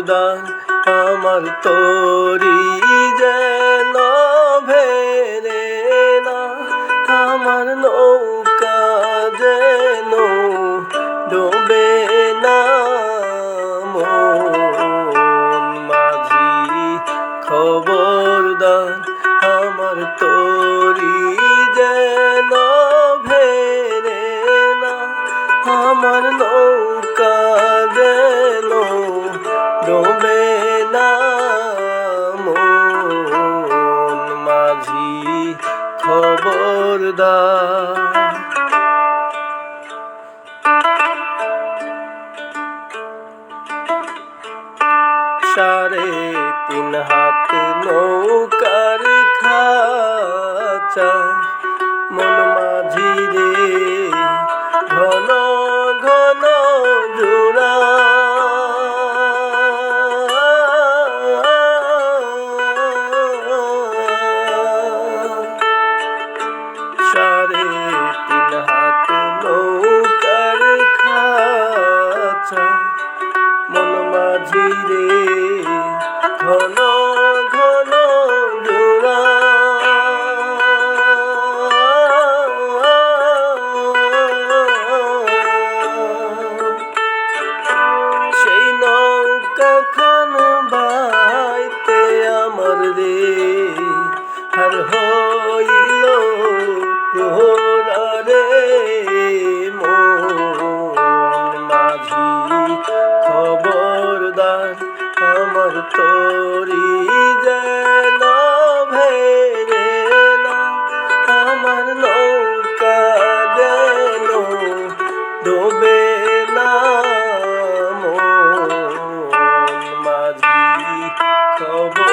খবরদার আমার তরি যেন ভেরে না, আমার নৌকা যেন ডোবে না। মন মাঝি খবরদার আমার তরি যেন ভেরে না, আমার নৌকা যেন ডোবে না। মন মাঝি খবরদার। সাড়ে 3 হাত নৌকার খাঁচা, মন মাঝি রে ঘন ঘন জোড়া। সাড়ে 3 হাত নৌকার খাঁচা, মন মাঝি রে ঘন ঘন জোড়া। সেই নৌকা খান বাইতে আমার রে আর হইল ঘোরা রে। মন মাঝি খবরদার আমার তরি যেন ভেরে না, আমার নৌকা যেন ডোবে না। মন মাঝি খবর